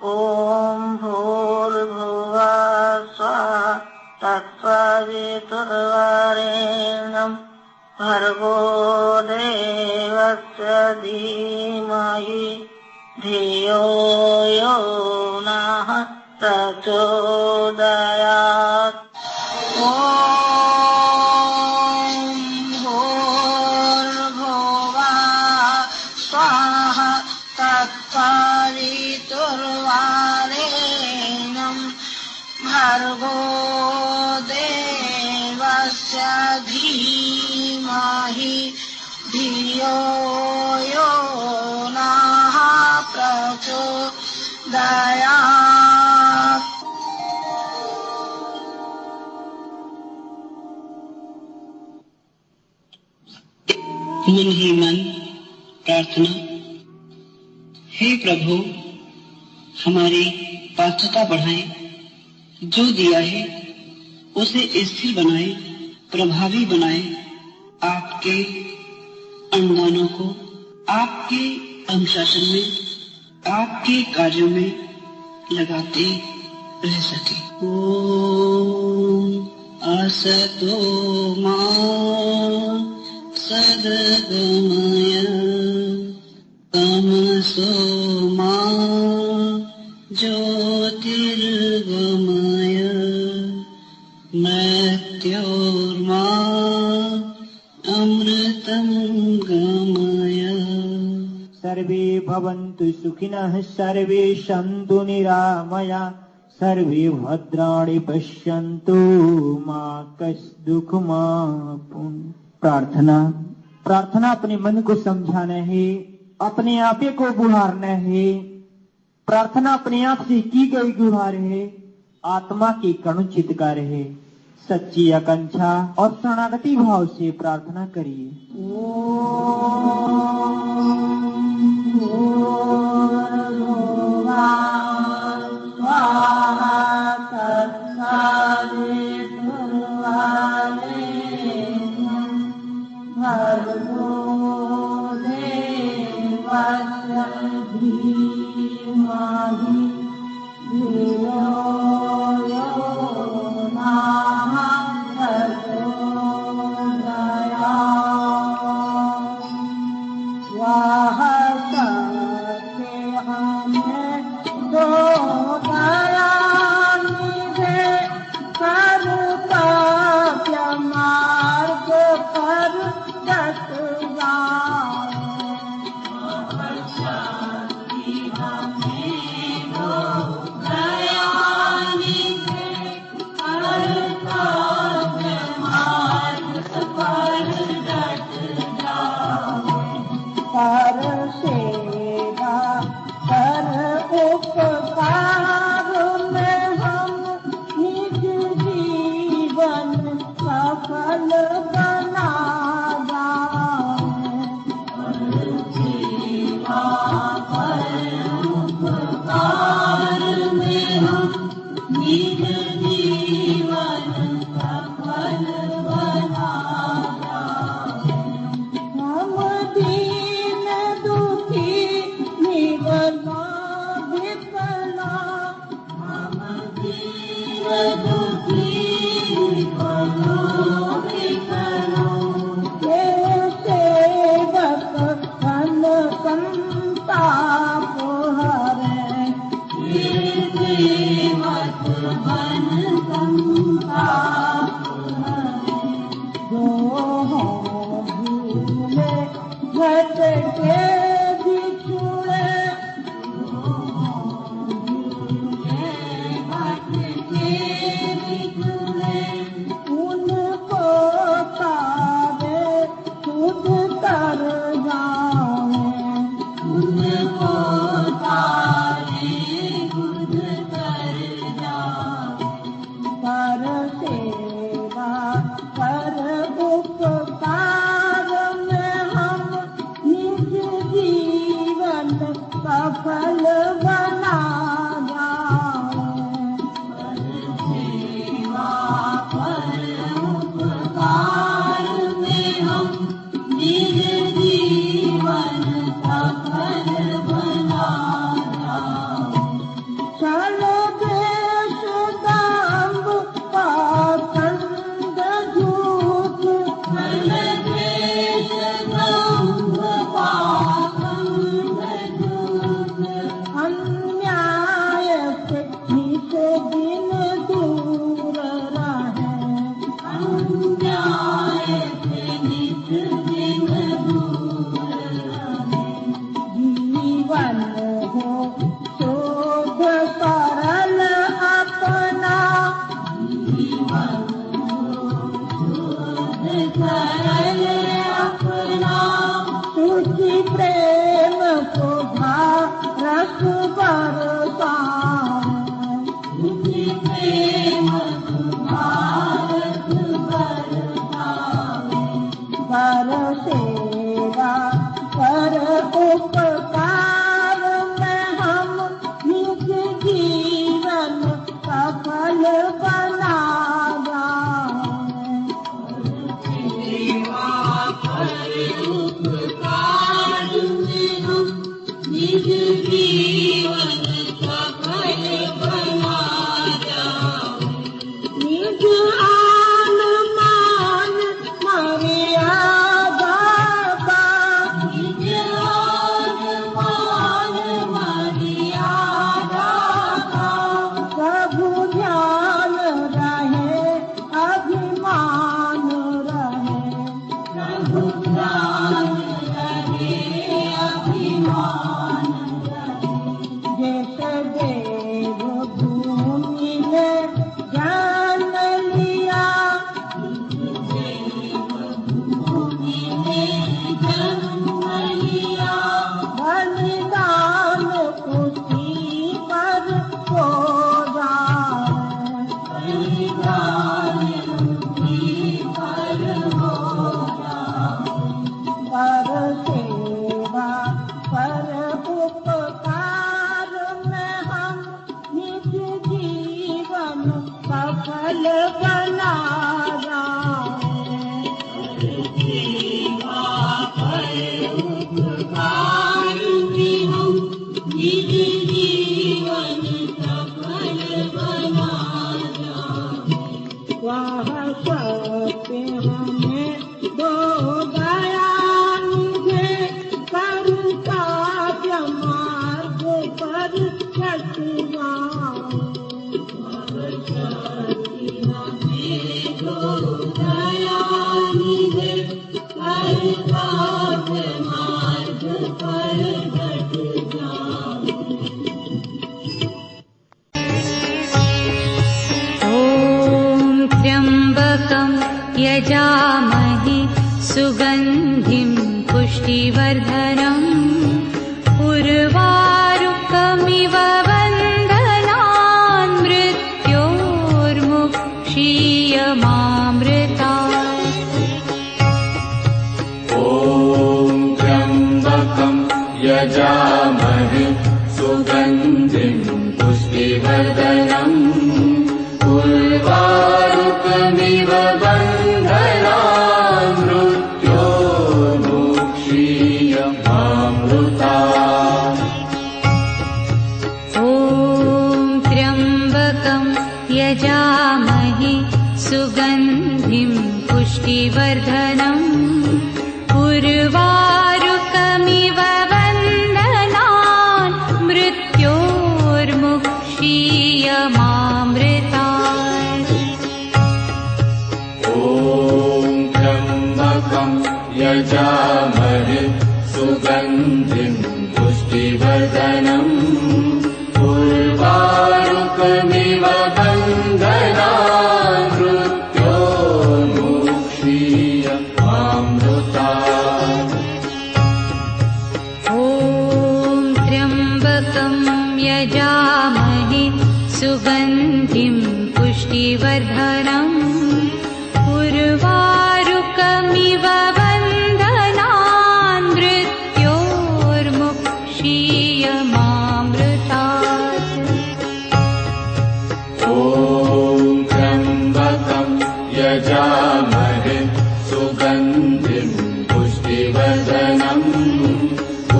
ॐ भूर्भुवः स्वः तत्सवितुर्वरेण्यं भर्गो देवस्य धीमहि धियो यो नः प्रचोदयात्। ॐ भूर्भुवः स्वः तत्सवितुर्वरेण्यं भर्गो देवस्य धीमहि धियो यो नः प्रचोदयात्। मन ही मन प्रार्थना। हे प्रभु, हमारी पात्रता बढ़ाएं, जो दिया है उसे स्थिर बनाएं, प्रभावी बनाएं। आपके अनुदानों को आपके अनुशासन में, आपके कार्यों में लगाते रह सके। ओम असतो मा सद्गमय तमसो मा ज्योतिर्गमय मृत्योर्मा अमृतं गमय। सर्वे भवन्तु सुखिनः, सर्वे सन्तु निरामया, सर्वे भद्राणि पश्यन्तु मा कश्चित् दुःखमाप्नुयात्। प्रार्थना। प्रार्थना अपने मन को समझाना है, अपने आपे को गुहारना है। प्रार्थना अपने आप से की गई गुहार है, आत्मा की कणुचित कार्य है। सच्ची आकांक्षा और शरणागति भाव से प्रार्थना करिए। भूले भटके बिछुड़े उनको तारे खुद कर जाए उनको तारे खुद कर जाए कर सेवा कर उपकार में हम निज जीवन सफल बना जाए कर सेवा कर उपकार में हम निज जीवन सफल बना जाए चल देश दाम्ब पाखंड झूठ चल देश दाम्ब पाखंड झूठ अन्याय से नित दिन दूर रहे अन्याय से नित दिन दूर रहे जीवन हो शोध सरल अपना जीवन हो शोध सरल अपना तुझी प्रेम को रस बरसाए तुझी प्रेम को रस बरसाए कर सेवा कर उपकार में हम निज जीवन सफल बना जाए सेवा कर उपकार में हम निज जीवन सफल बना जाए निज आन मान मर्यादा का निज आन मान मर्यादा का प्रभु ध्यान रहे अभिमान रहे प्रभु ध्यान रहे अभिमान रहे जैसे देव भूमि में जान लिया भूमि में जन्म लिया बलिदान उसी पर हो जाए बलिदान उसी पर हो जाए कर सेवा कर उपकार में हम निज जीवन सफल बना जाए सेवा कर उपकार में हम निज जीवन सफल बना जाए वह सत्य हमें दो दया निधे कर काव्य मार्ग पर चट जाए वह सत्य हमें दो दया निधे कर काव्य मार्ग पर चट जाए ॐ त्र्यम्बकं यजामहे सुगन्धिं पुष्टिवर्धनम् उर्वारुकमिव बन्धनान् मृत्योर्मुक्षीयमामृतात् ॐ त्र्यम्बकं यजामहे सुगन्धिं पुष्टिवर्धनम् उर्वारुकमिव बन्धनान् मृत्योर्मुक्षीयमामृतात् ॐ त्र्यम्बकं यजामहे सुगन्धिं पुष्टिवर्धनम् उर्वारुकमिव बन्धनान् यजामहे सुगन्धिम् पुष्टिवर्धनम् उर्वारुकमिव बन्धनान् मृत्योर्मुक्षीयमामृतात्। ॐ त्र्यम्बकं यजामहे सुगन्धिं पुष्टिवर्धनम् उर्वारुकमिव बन्धनान् मृत्योर्मुक्षीयमामृतात्। ॐ त्र्यम्बकं यजामहे सुगन्धिं पुष्टिवर्धनम्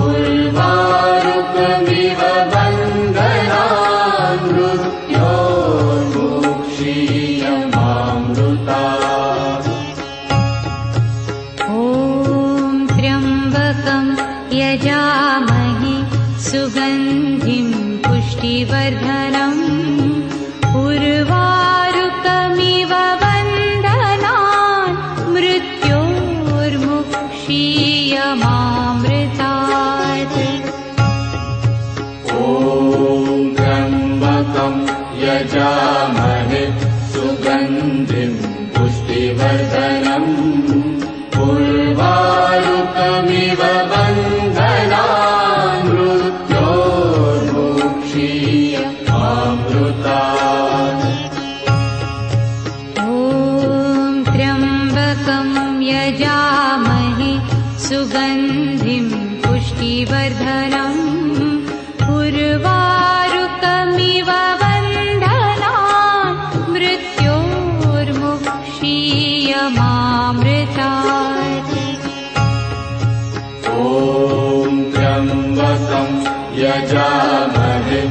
उर्वारुकमिव बन्धनान् मृत्योर्मुक्षीयमामृतात्। ॐ त्र्यम्बकं यजामहे सुगन्धिं पुष्टिवर्धनम् उर्वारुकमिव बन्धनान् मृत्योर्मुक्षीयमामृतात्। ॐ त्र्यम्बकं यजामहे सुगन्धिं पुष्टिवर्धनम् उर्वारुकमिव बन्धनान् मृत्योर्मुक्षीयमामृतात्। ॐ त्र्यम्बकं यजामहे सुगन्धिं पुष्टिवर्धनम् उर्वारुकमिव बन्धनान् मृत्योर्मुक्षीयमामृतात्। ॐ त्र्यम्बकं यजामहे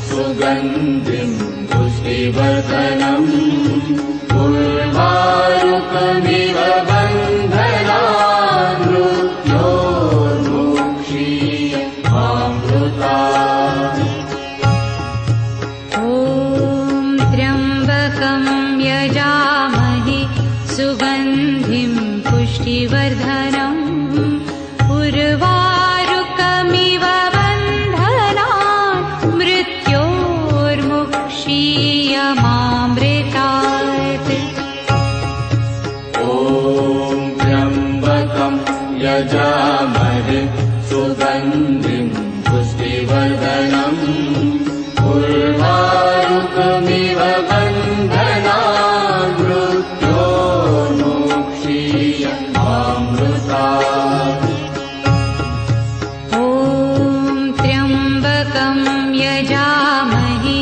सुगन्धिं पुष्टिवर्धनम् उर्वारुकमिव बन्धनान् मृत्योर्मुक्षीयमामृतात्। ॐ त्र्यम्बकं यजामहे सुगन्धिं पुष्टिवर्धनम् उर्वारुकमिव बन्धनान् मृत्योर्मुक्षीयमामृतात्। ॐ त्र्यम्बकं यजामहे सुगन्धिं पुष्टिवर्धनम् उर्वारुकमिव बन्धनान् मृत्योर्मुक्षीयमामृतात्। ॐ त्र्यम्बकं यजामहे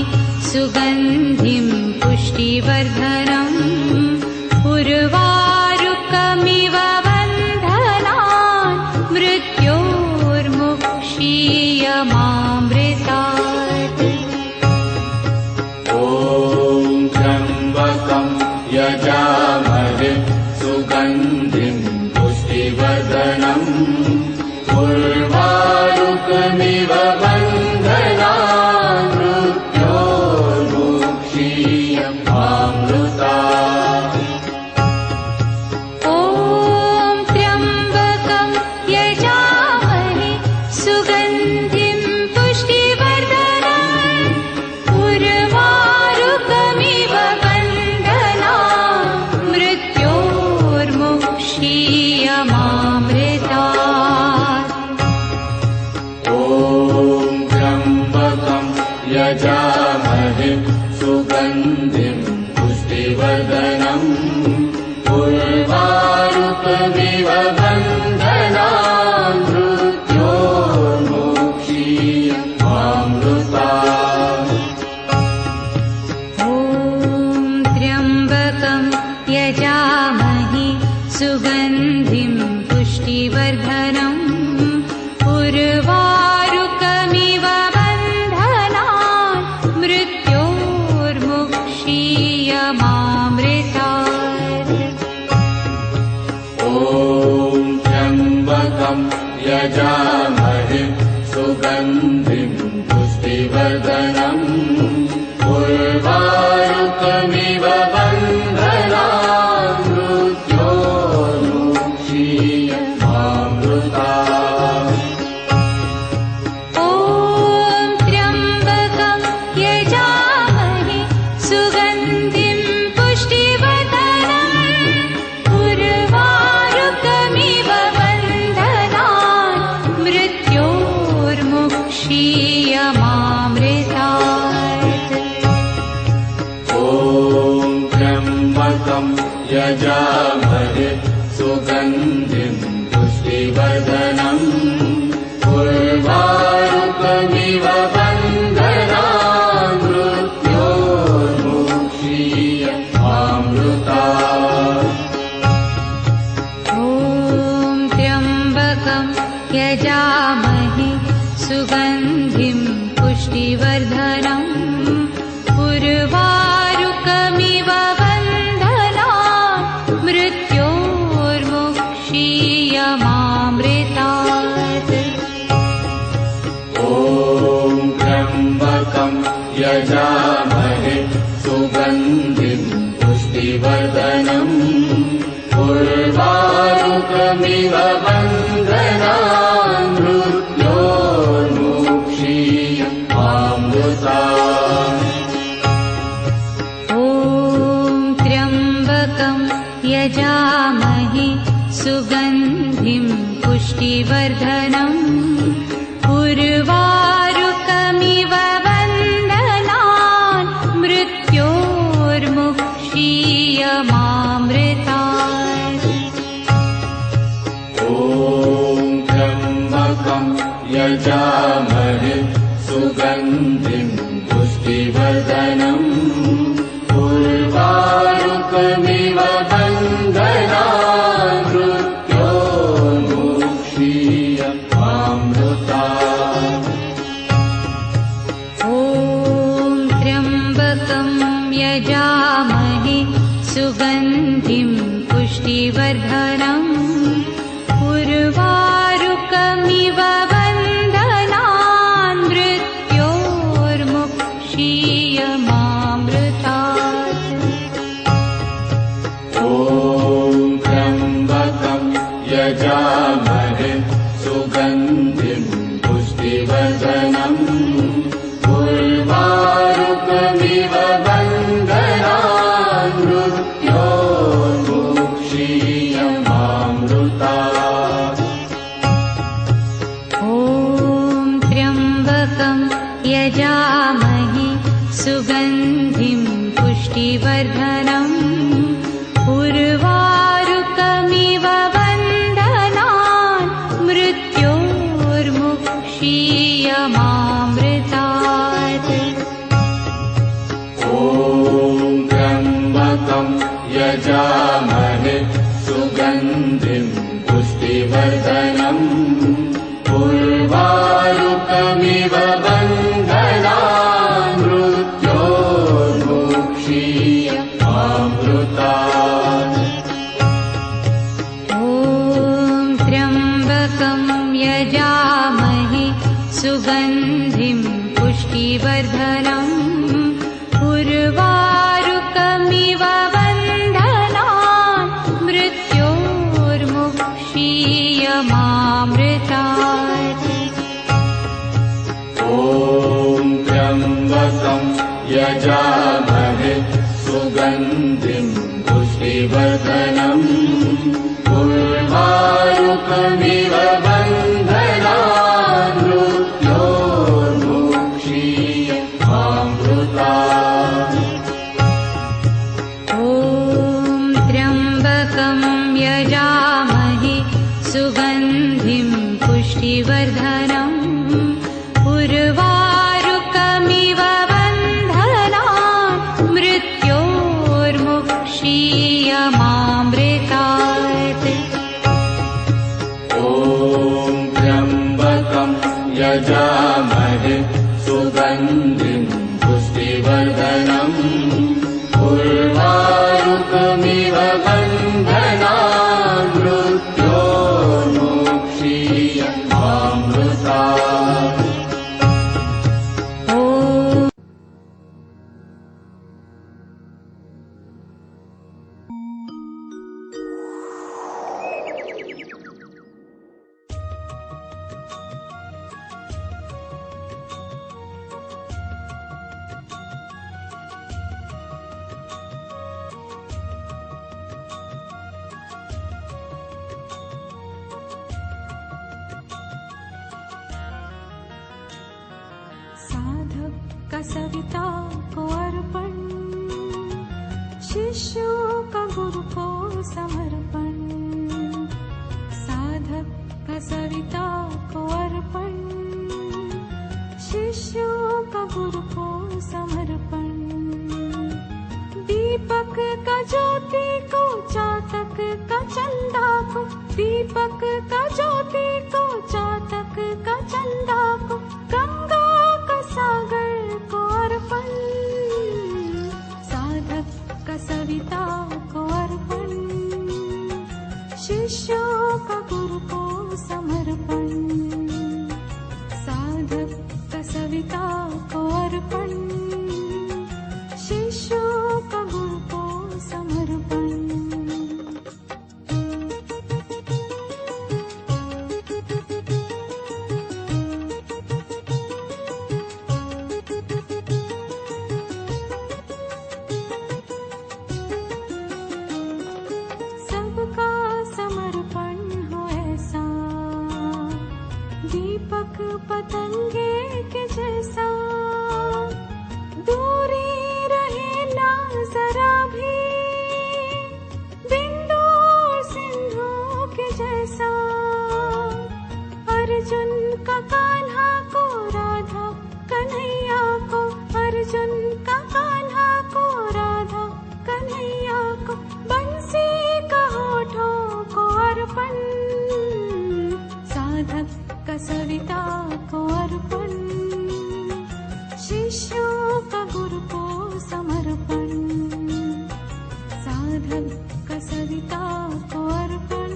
सुगन्धिं पुष्टिवर्धनम् उर्वारुकमिव बन्धनान् मृत्योर्मुक्षीयमामृतात्। ॐ त्र्यम्बकं यजामहे सुगन्धिं पुष्टिवर्धनम् उर्वारुकमिव बन्धनान् मृत्योर्मुक्षीयमामृतात्। ॐ त्र्यम्बकं यजामहे सुगन्धिं पुष्टिवर्धनम् उर्वारुकमिव बन्धनान् मृत्योर्मुक्षीयमामृतात्। ॐ त्र्यम्बकं यजामहे सुगन्धिं पुष्टिवर्धनम् उर्वारुकमिव बन्धनान् मृत्योर्मुक्षीयमामृतात्। ॐ त्र्यम्बकं यजामहे सुगन्धिं पुष्टिवर्धनम् उर्वारुकमिव बन्धनान् मृत्योर्मुक्षीयमामृतात्। ॐ त्र्यम्बकं यजामहे सुगन्धिं पुष्टिवर्धनम् उर्वारुकमिव बन्धनान् मृत्योर्मुक्षीयमामृतात्। यजामहे सुगन्धिं पुष्टिवर्धनम् उर्वारुकमिव बन्धनान् मृत्योर्मुक्षीय मामृतात्। ॐ त्र्यम्बकं यजामहे सुगन्धिं पुष्टिवर्धनम् उर्वारुकमिव बन्धनान् मृत्योर्मुक्षीय मामृतात्। ॐ त्र्यम्बकं यजामहे सुगन्धिं पुष्टिवर्धनम् उर्वारुकमिव बन्धनान् मृत्योर्मुक्षीय मामृतात्। ॐ त्र्यम्बकं यजामहे सुगन्धिं पुष्टिवर्धनम् उर्वारुकमिव बन्धनान् मृत्योर्मुक्षीय मामृतात्। ॐ त्र्यम्बकं यजामहे सुगन्धिं पुष्टिवर्धनम् उर्वारुकमिव बन्धनान् मृत्योर्मुक्षीय मामृतात्। ॐ त्र्यम्बकं यजामहे सुगन्धिं पुष्टिवर्धनम् उर्वारुकमिव बन्धनान् मृत्योर्मुक्षीय मामृतात्। ॐ त्र्यम्बकं यजामहे सुगन्धिं पुष्टिवर्धनम् उर्वारुकमिव बन्धनान् मृत्योर्मुक्षीय मामृतात्। ॐ त्र्यम्बकं यजामहे सुगन्धिं पुष्टिवर्धनम् उर्वारुकमिव बन्धनान् मृत्योर्मुक्षीय मामृतात्। ॐ त्र्यम्बकं यजामहे सुगन्धिं पुष्टिवर्धनम् उर्वारुकमिव बन्धनान् मृत्योर्मुक्षीय मामृतात्। ॐ त्र्यम्बकं यजामहे सुगन्धिं पुष्टिवर्धनम् उर्वारुकमिव बन्धनान् मृत्योर्मुक्षीय मामृतात्। ॐ त्र्यम्बकं यजामहे सुगन्धिं पुष्टिवर्धनम् उर्वारुकमिव बन्धनान् मृत्योर्मुक्षीय मामृतात्। ॐ त्र्यम्बकं यजामहे सुगन्धिं पुष्टिवर्धनम् उर्वारुकमिव बन्धनान् मृत्योर्मुक्षीय मामृतात्। ॐ त्र्यम्बकं यजामहे सुगन्धिं पुष्टिवर्धनम् उर्वारुकमिव बन्धनान् मृत्योर्मुक्षीय मामृतात्। का सविता को अर्पण, शिष्यों का गुरु को सविता को अर्पण, शिष्यों का गुरु को समर्पण। दीपक का ज्योति को, चातक का चंदा को, दीपक का ज्योति को, चातक का चंदा को, गंगा का सागर को अर्पण, साधक का सविता को अर्पण, शिष्यों का गुरु को समर्पण। साधक का सविता को अर्पण, शिष्यों का गुरु को समर्पण। सबका समर्पण हो ऐसा, दीपक पतंगे के जैसा, दूरी रहे ना जरा भी, बिंदु और सिंधु के जैसा। अर्जुन का कान्हा को, राधा कन्हैया को, अर्जुन का कान्हा को, राधा कन्हैया को, बंसी का होठों को अर्पण, साधक का सविता को अर्पण, शिष्यों का गुरु को समर्पण। साधक का सविता को अर्पण,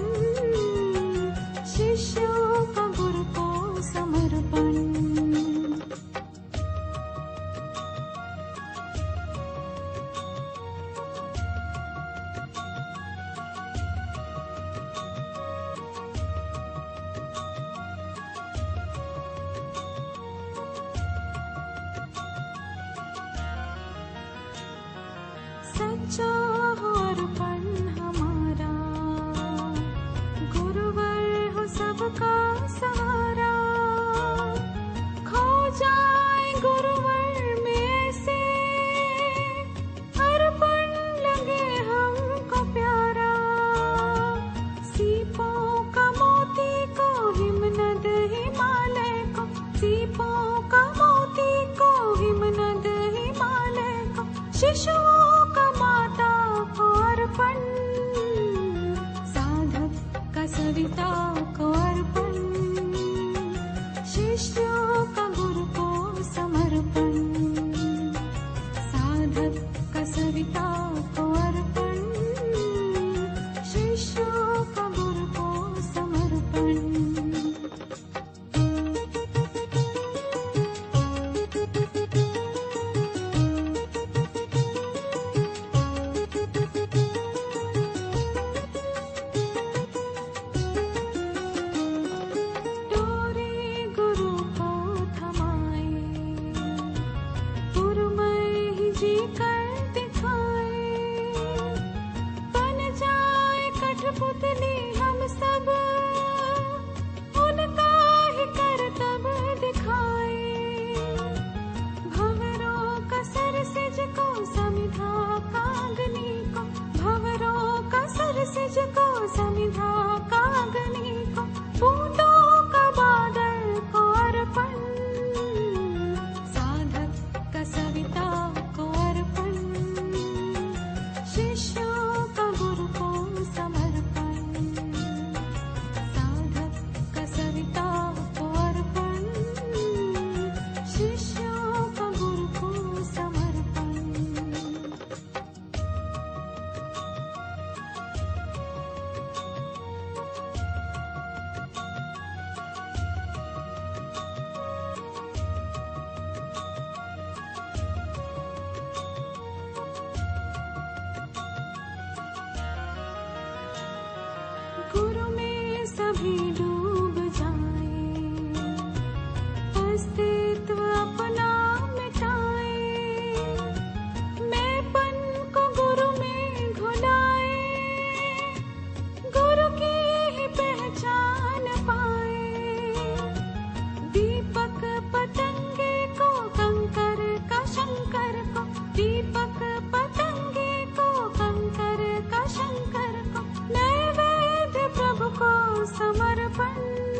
शिष्यों का गुरु को समर्पण। सच्चा हो अर्पण हमारा, गुरुवर हो सबका सहारा। खो जाए गुरुवर में से, अर्पण लगे हमको प्यारा। सीपों का मोती को, हिमनद हिमालय को, सीपों का मोती को, हिमनद हिमालय को, शिशुओं माता को अर्पण, साधक का सविता को अर्पण, शिष्यों का गुरु को समर्पण। साधक का सविता को अर्पण, शिष्यों का गुरु को समर्पण। गुरु में सभी डूब जाए, अस्तित्व अपना मिटाए, मैंपन को गुरु में घुलाए, गुरु की ही पहचान पाए। दीपक पतंगे को, कंकर का शंकर को, दीपक पतंगे को, कंकर का शंकर को, नैवेद्य प्रभु को समर्पण।